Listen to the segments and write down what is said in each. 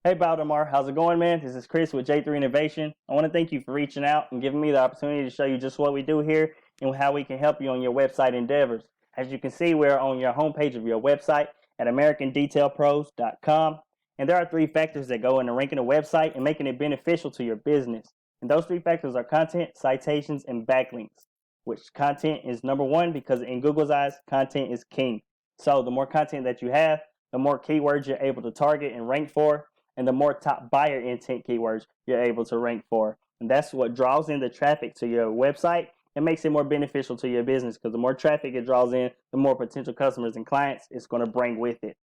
Hey Baltimore, how's it going, man? This is Chris with J3 Innovation. I want to thank you for reaching out and giving me the opportunity to show you just what we do here and how we can help you on your website endeavors. As you can see, we're on your homepage of your website at AmericanDetailPros.com. And there are 3 factors that go into ranking a website and making it beneficial to your business. And those 3 factors are content, citations, and backlinks, which content is number 1 because in Google's eyes, content is king. So the more content that you have, the more keywords you're able to target and rank for, and the more top buyer intent keywords you're able to rank for. And that's what draws in the traffic to your website and makes it more beneficial to your business, because the more traffic it draws in, the more potential customers and clients it's going to bring with it.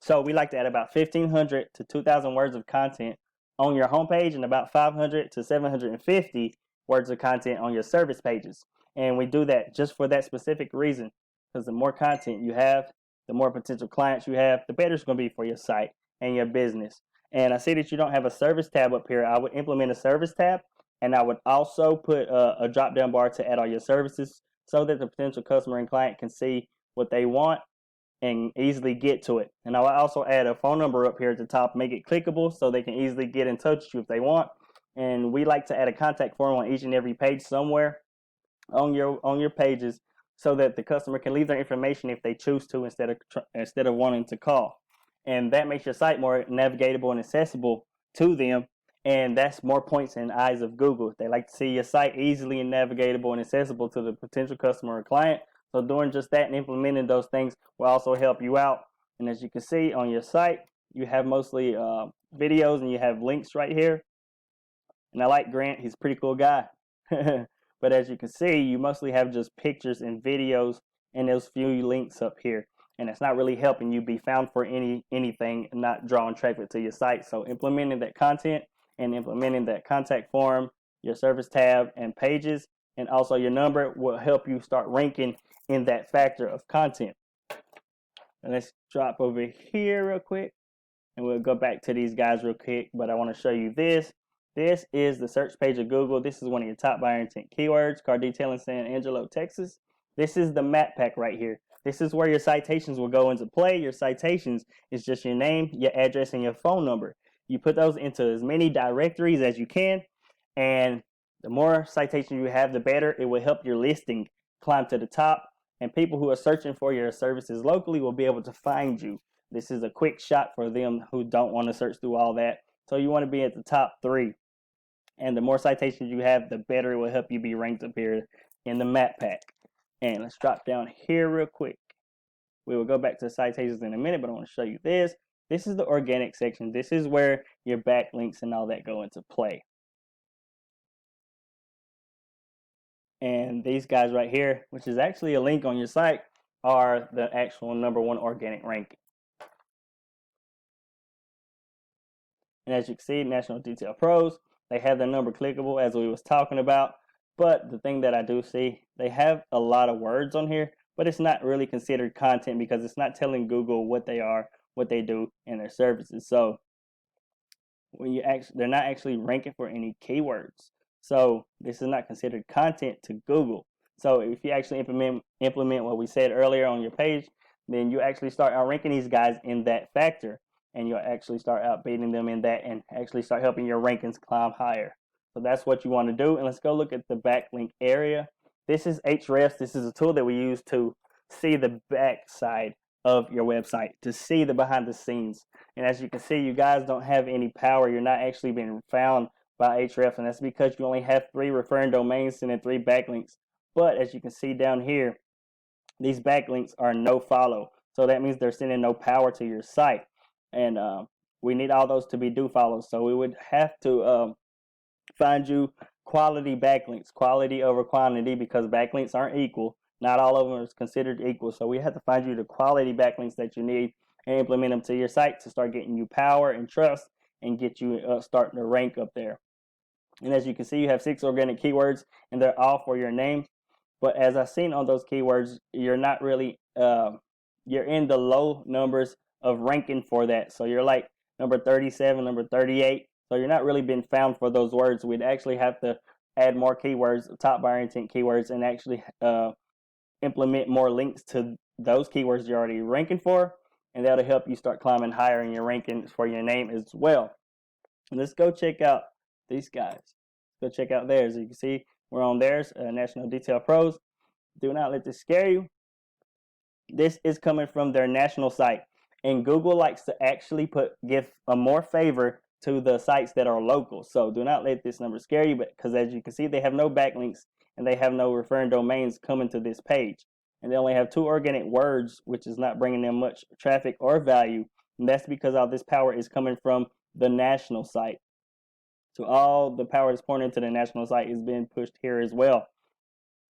So we like to add about 1,500 to 2,000 words of content on your homepage and about 500 to 750 words of content on your service pages. And we do that just for that specific reason, because the more content you have, the more potential clients you have, the better it's going to be for your site and your business. And I see that you don't have a service tab up here. I would implement a service tab, and I would also put a drop down bar to add all your services so that the potential customer and client can see what they want and easily get to it. And I will also add a phone number up here at the top, make it clickable so they can easily get in touch with you if they want. And we like to add a contact form on each and every page somewhere on your pages so that the customer can leave their information if they choose to instead of wanting to call. And that makes your site more navigatable and accessible to them. And that's more points in the eyes of Google. They like to see your site easily and navigatable and accessible to the potential customer or client. So doing just that and implementing those things will also help you out. And as you can see on your site, you have mostly videos and you have links right here. And I like Grant, he's a pretty cool guy. But as you can see, you mostly have just pictures and videos and those few links up here. And it's not really helping you be found for anything and not drawing traffic to your site. So implementing that content and implementing that contact form, your service tab and pages, and also your number will help you start ranking in that factor of content. And let's drop over here real quick, and we'll go back to these guys real quick. But I want to show you this. This is the search page of Google. This is one of your top buyer intent keywords, car detailing, San Angelo, Texas. This is the map pack right here. This is where your citations will go into play. Your citations is just your name, your address, and your phone number. You put those into as many directories as you can, and the more citations you have, the better. It will help your listing climb to the top, and people who are searching for your services locally will be able to find you. This is a quick shot for them who don't want to search through all that. So you want to be at the top 3. And the more citations you have, the better it will help you be ranked up here in the map pack. And let's drop down here real quick. We will go back to citations in a minute, but I want to show you this. This is the organic section. This is where your backlinks and all that go into play. And these guys right here, which is actually a link on your site, are the actual #1 organic ranking. And as you can see, National Detail Pros, they have the number clickable as we was talking about. But the thing that I do see, they have a lot of words on here, but it's not really considered content because it's not telling Google what they are, what they do, and their services. So when they're not actually ranking for any keywords. So this is not considered content to Google. So if you actually implement what we said earlier on your page, then you actually start outranking these guys in that factor, and you'll actually start outbeating them in that and actually start helping your rankings climb higher. So that's what you want to do. And let's go look at the backlink area. This is Hrefs. This is a tool that we use to see the back side of your website, to see the behind the scenes. And as you can see, you guys don't have any power. You're not actually being found by Hrefs, and that's because you only have 3 referring domains and 3 backlinks. But as you can see down here, these backlinks are no follow. So that means they're sending no power to your site. And we need all those to be do follows. So we would have to find you quality backlinks, quality over quantity, because backlinks aren't equal. Not all of them is considered equal. So we have to find you the quality backlinks that you need and implement them to your site to start getting you power and trust and get you starting to rank up there. And as you can see, you have 6 organic keywords, and they're all for your name. But as I've seen on those keywords, you're not really, you're in the low numbers of ranking for that. So you're like number 37, number 38. So you're not really being found for those words. We'd actually have to add more keywords, top buyer intent keywords, and actually implement more links to those keywords you're already ranking for, and that'll help you start climbing higher in your rankings for your name as well. And let's go check out these guys. Let's go check out theirs. You can see we're on theirs, National Detail Pros. Do not let this scare you. This is coming from their national site, and Google likes to actually give a more favor to the sites that are local. So do not let this number scare you, because as you can see, they have no backlinks and they have no referring domains coming to this page, and they only have 2 organic words, which is not bringing them much traffic or value, and that's because all this power is coming from the national site. So all the power that's pouring into the national site is being pushed here as well.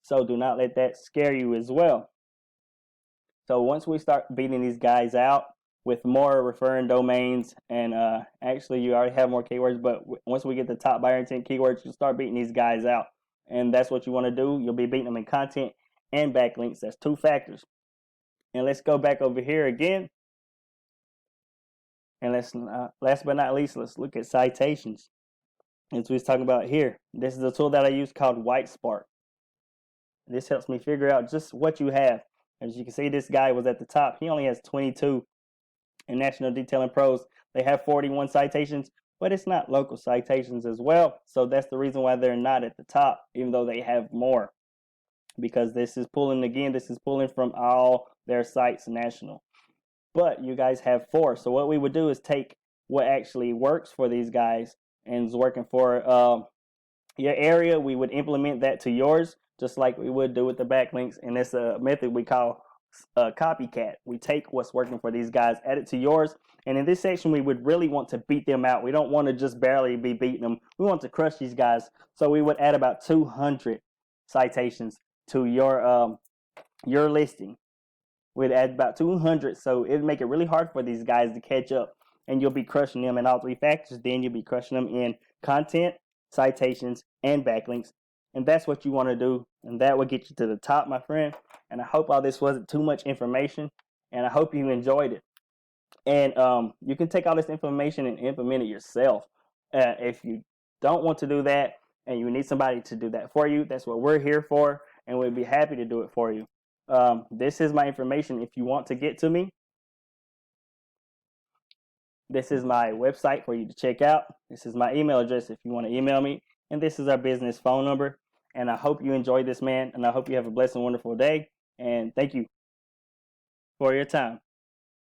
So do not let that scare you as well. So once we start beating these guys out with more referring domains, and actually you already have more keywords, but once we get the top buyer intent keywords, you start beating these guys out. And that's what you want to do. You'll be beating them in content and backlinks. That's 2 factors. And let's go back over here again. And last but not least, let's look at citations. As we was talking about here, this is a tool that I use called WhiteSpark. This helps me figure out just what you have. As you can see, this guy was at the top. He only has 22. In National Detailing Pros, they have 41 citations, but it's not local citations as well. So that's the reason why they're not at the top, even though they have more. Because this is pulling from all their sites national. But you guys have 4. So what we would do is take what actually works for these guys and is working for your area. We would implement that to yours, just like we would do with the backlinks. And it's a method we call copycat. We take what's working for these guys, add it to yours, and in this section we would really want to beat them out. We don't want to just barely be beating them. We want to crush these guys. So we would add about 200 citations to your listing. We'd add about 200, so it'd make it really hard for these guys to catch up, and you'll be crushing them in all 3 factors. Then you'll be crushing them in content, citations, and backlinks. And that's what you want to do, and that will get you to the top, my friend. And I hope all this wasn't too much information, and I hope you enjoyed it. And you can take all this information and implement it yourself. If you don't want to do that and you need somebody to do that for you, that's what we're here for, and we'd be happy to do it for you. This is my information if you want to get to me. This is my website for you to check out. This is my email address if you want to email me. And this is our business phone number. And I hope you enjoyed this, man. And I hope you have a blessed and wonderful day. And thank you for your time.